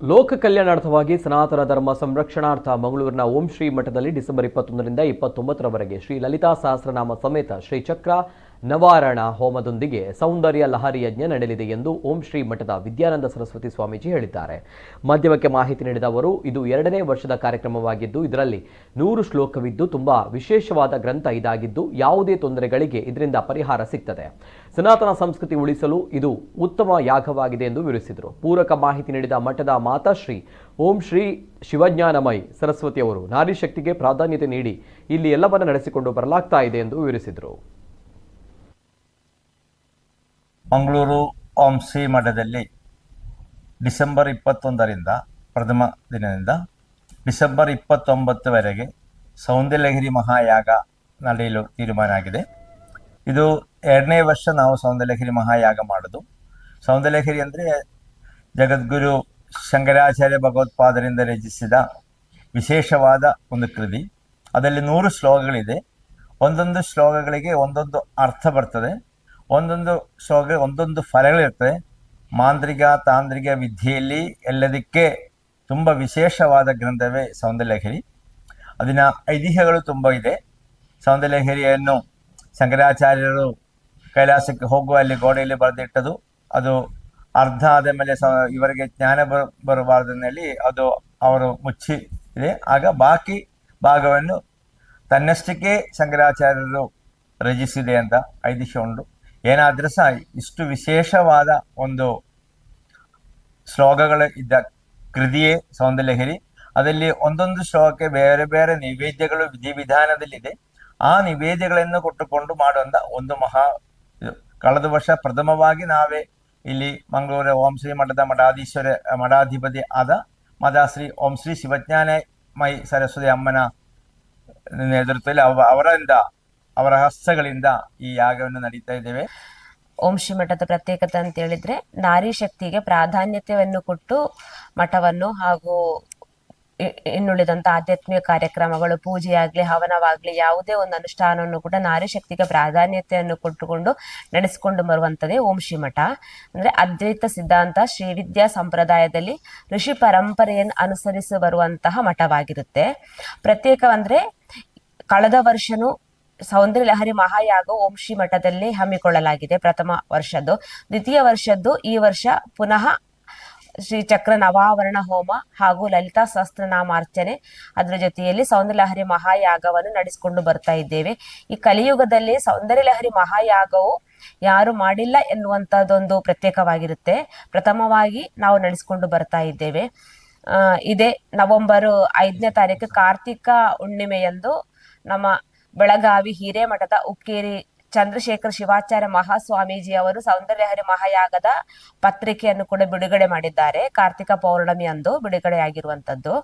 ಲೋಕ ಕಲ್ಯಾಣಾರ್ಥವಾಗಿ ಸನಾತನ ಧರ್ಮ ಸಂರಕ್ಷಣಾರ್ಥ ಮಂಗಳೂರಿನ ಓಂ ಶ್ರೀ ಮಠದಲ್ಲಿ ಡಿಸೆಂಬರ್ 21ರಿಂದ 29ರವರೆಗೆ ಶ್ರೀ ಲಲಿತಾ ಸಹಸ್ರನಾಮ ಸಮೇತ ಶ್ರೀ ಚಕ್ರ ನವಾರಣ ಹೋಮದೊಂದಿಗೆ ಸೌಂದರ್ಯ ಲಹರಿ ಯಜ್ಞ ನಡೆಯಲಿದೆ ಎಂದು ಓಂ ಶ್ರೀ ಮಠದ ವಿದ್ಯಾನಂದ ಸರಸ್ವತಿ ಸ್ವಾಮೀಜಿ ಹೇಳಿದ್ದಾರೆ. ಮಾಧ್ಯಮಕ್ಕೆ ಮಾಹಿತಿ ನೀಡಿದ ಅವರು, ಇದು 2ನೇ ವರ್ಷದ ಕಾರ್ಯಕ್ರಮವಾಗಿದ್ದು ಇದರಲ್ಲಿ 100 ಶ್ಲೋಕವಿದ್ದು ತುಂಬಾ ವಿಶೇಷವಾದ ಗ್ರಂಥ ಇದಾಗಿದ್ದು ಯಾವುದೇ ತೊಂದರೆಗಳಿಗೆ ಇದರಿಂದ ಪರಿಹಾರ ಸಿಗ್ತದೆ. ಸನಾತನ ಸಂಸ್ಕೃತಿ ಉಳಿಸಲು ಇದು ಉತ್ತಮ ಯಾಗವಾಗಿದೆ ಎಂದು ವಿವರಿಸಿದರು. ಪೂರಕ ಮಾಹಿತಿ ನೀಡಿದ ಮಠದ ಮಾತಾಶ್ರೀ ಓಂ ಶ್ರೀ ಶಿವಜ್ಞಾನಮಯಿ ಸರಸ್ವತಿಯವರು ನಾರಿ ಶಕ್ತಿಗೆ ಪ್ರಾಧಾನ್ಯತೆ ನೀಡಿ ಇಲ್ಲಿ ಎಲ್ಲವನ್ನ ನಡೆಸಿಕೊಂಡು ಬರಲಾಗ್ತಾ ಇದೆ ಎಂದು ವಿವರಿಸಿದರು. ಮಂಗಳೂರು ಓಂ ಶ್ರೀ ಮಠದಲ್ಲಿ ಡಿಸೆಂಬರ್ 21ರಿಂದ ಪ್ರಥಮ ದಿನದಿಂದ ಡಿಸೆಂಬರ್ 29ವರೆಗೆ ಸೌಂದರ್ಯಲಹರಿ ಮಹಾಯಾಗ ನಡೆಯಲು ತೀರ್ಮಾನ ಆಗಿದೆ. ಇದು 2ನೇ ವರ್ಷ ನಾವು ಸೌಂದರ್ಯಲಹರಿ ಮಹಾಯಾಗ ಮಾಡೋದು. ಸೌಂದರ್ಯಲಹರಿ ಅಂದರೆ ಜಗದ್ಗುರು ಶಂಕರಾಚಾರ್ಯ ಭಗವತ್ಪಾದರಿಂದ ರಚಿಸಿದ ವಿಶೇಷವಾದ ಒಂದು ಕೃತಿ. ಅದರಲ್ಲಿ 100 ಶ್ಲೋಕಗಳಿದೆ. ಒಂದೊಂದು ಶ್ಲೋಕಗಳಿಗೆ ಒಂದೊಂದು ಅರ್ಥ ಬರ್ತದೆ. ಒಂದೊಂದು ಶ್ಲೋಕ ಒಂದೊಂದು ಫಲಗಳಿರ್ತದೆ. ಮಾಂತ್ರಿಕ ತಾಂತ್ರಿಕ ವಿದ್ಯೆಯಲ್ಲಿ ಎಲ್ಲದಕ್ಕೆ ತುಂಬ ವಿಶೇಷವಾದ ಗ್ರಂಥವೇ ಸೌಂದರ್ಯಲಹರಿ. ಅದನ್ನ ಐತಿಹ್ಯಗಳು ತುಂಬ ಇದೆ. ಸೌಂದರ್ಯಲಹರಿಯನ್ನು ಶಂಕರಾಚಾರ್ಯರು ಕೈಲಾಸಕ್ಕೆ ಹೋಗುವಲ್ಲಿ ಗೋಡೆಯಲ್ಲಿ ಬರೆದಿಟ್ಟದು. ಅದು ಅರ್ಧ ಆದ ಮೇಲೆ ಇವರಿಗೆ ಜ್ಞಾನ ಬರಬಾರ್ದಲ್ಲಿ ಅದು ಅವರು ಮುಚ್ಚಿ ಇದೆ. ಆಗ ಬಾಕಿ ಭಾಗವನ್ನು ತನ್ನಷ್ಟಕ್ಕೆ ಶಂಕರಾಚಾರ್ಯರು ರಚಿಸಿದೆ ಅಂತ ಐತಿಹ್ಯ ಉಂಟು. ಏನಾದರೂ ಸಹ ಇಷ್ಟು ವಿಶೇಷವಾದ ಒಂದು ಶ್ಲೋಕಗಳು ಇದ್ದ ಕೃತಿಯೇ ಸೌಂದರ್ಯಲಹರಿ. ಅದರಲ್ಲಿ ಒಂದೊಂದು ಶ್ಲೋಕಕ್ಕೆ ಬೇರೆ ಬೇರೆ ನೈವೇದ್ಯಗಳು ವಿಧಿವಿಧಾನದಲ್ಲಿದೆ. ಆ ನೈವೇದ್ಯಗಳನ್ನು ಕೊಟ್ಟುಕೊಂಡು ಮಾಡುವಂಥ ಒಂದು ಕಳೆದ ವರ್ಷ ಪ್ರಥಮವಾಗಿ ನಾವೇ ಇಲ್ಲಿ ಮಂಗಳೂರು ಓಂ ಶ್ರೀ ಮಠದ ಮಠಾಧಿಪತಿ ಆದ ಮಾತಾಶ್ರೀ ಓಂ ಶ್ರೀ ಶಿವಜ್ಞಾನಮಯಿ ಸರಸ್ವತಿ ಅಮ್ಮನ ನೇತೃತ್ವದಲ್ಲಿ ಅವರ ಹಸ್ತಗಳಿಂದ ಈ ಯಾಗವನ್ನು ನಡೀತಾ ಇದ್ದೇವೆ. ಓಂ ಶ್ರೀ ಮಠದ ಪ್ರತ್ಯೇಕತೆ ಅಂತ ಹೇಳಿದ್ರೆ ನಾರಿ ಶಕ್ತಿಗೆ ಪ್ರಾಧಾನ್ಯತೆಯನ್ನು ಕೊಟ್ಟು ಮಠವನ್ನು ಹಾಗೂ ಇನ್ನುಳಿದಂತ ಆಧ್ಯಾತ್ಮಿಕ ಕಾರ್ಯಕ್ರಮಗಳು, ಪೂಜೆಯಾಗ್ಲಿ ಹವನವಾಗ್ಲಿ ಯಾವುದೇ ಒಂದು ಅನುಷ್ಠಾನವನ್ನು ಕೂಡ ನಾರಿ ಶಕ್ತಿಗೆ ಪ್ರಾಧಾನ್ಯತೆಯನ್ನು ಕೊಟ್ಟುಕೊಂಡು ನಡೆಸಿಕೊಂಡು ಬರುವಂತದೇ ಓಂ ಶ್ರೀ ಮಠ. ಅಂದ್ರೆ ಅದ್ವೈತ ಸಿದ್ಧಾಂತ ಶ್ರೀವಿದ್ಯಾ ಸಂಪ್ರದಾಯದಲ್ಲಿ ಋಷಿ ಪರಂಪರೆಯನ್ನು ಅನುಸರಿಸಿ ಬರುವಂತಹ ಮಠವಾಗಿರುತ್ತೆ. ಪ್ರತ್ಯೇಕ ಅಂದ್ರೆ ಕಳೆದ ವರ್ಷನೂ ಸೌಂದರ್ಯಲಹರಿ ಮಹಾಯಾಗ ಓಂ ಶ್ರೀ ಮಠದಲ್ಲಿ ಹಮ್ಮಿಕೊಳ್ಳಲಾಗಿದೆ. ಪ್ರಥಮ ವರ್ಷದ್ದು. ದ್ವಿತೀಯ ವರ್ಷದ್ದು ಈ ವರ್ಷ ಪುನಃ ಶ್ರೀ ಚಕ್ರ ನವಾವರಣ ಹೋಮ ಹಾಗೂ ಲಲಿತಾ ಸಹಸ್ರನಾಮಾರ್ಚನೆ, ಅದರ ಜೊತೆಯಲ್ಲಿ ಸೌಂದರ್ಯಲಹರಿ ಮಹಾಯಾಗವನ್ನು ನಡೆಸಿಕೊಂಡು ಬರ್ತಾ ಇದ್ದೇವೆ. ಈ ಕಲಿಯುಗದಲ್ಲಿ ಸೌಂದರ್ಯಲಹರಿ ಮಹಾಯಾಗವು ಯಾರು ಮಾಡಿಲ್ಲ ಎನ್ನುವಂತಹದ್ದೊಂದು ಪ್ರತ್ಯೇಕವಾಗಿರುತ್ತೆ. ಪ್ರಥಮವಾಗಿ ನಾವು ನಡೆಸಿಕೊಂಡು ಬರ್ತಾ ಇದ್ದೇವೆ. ಇದೇ ನವೆಂಬರ್ 5ನೇ ತಾರೀಕು ಕಾರ್ತಿಕ ಹುಣ್ಣಿಮೆಯಂದು ನಮ್ಮ ಬೆಳಗಾವಿ ಹಿರೇಮಠದ ಉಕ್ಕೇರಿ ಚಂದ್ರಶೇಖರ ಶಿವಾಚಾರ್ಯ ಮಹಾಸ್ವಾಮೀಜಿ ಅವರು ಸೌಂದರ್ಯಲಹರಿ ಮಹಾಯಾಗದ ಪತ್ರಿಕೆಯನ್ನು ಕೂಡ ಬಿಡುಗಡೆ ಮಾಡಿದ್ದಾರೆ. ಕಾರ್ತಿಕ ಪೌರ್ಣಮಿ ಅಂದು ಬಿಡುಗಡೆಯಾಗಿರುವಂತದ್ದು.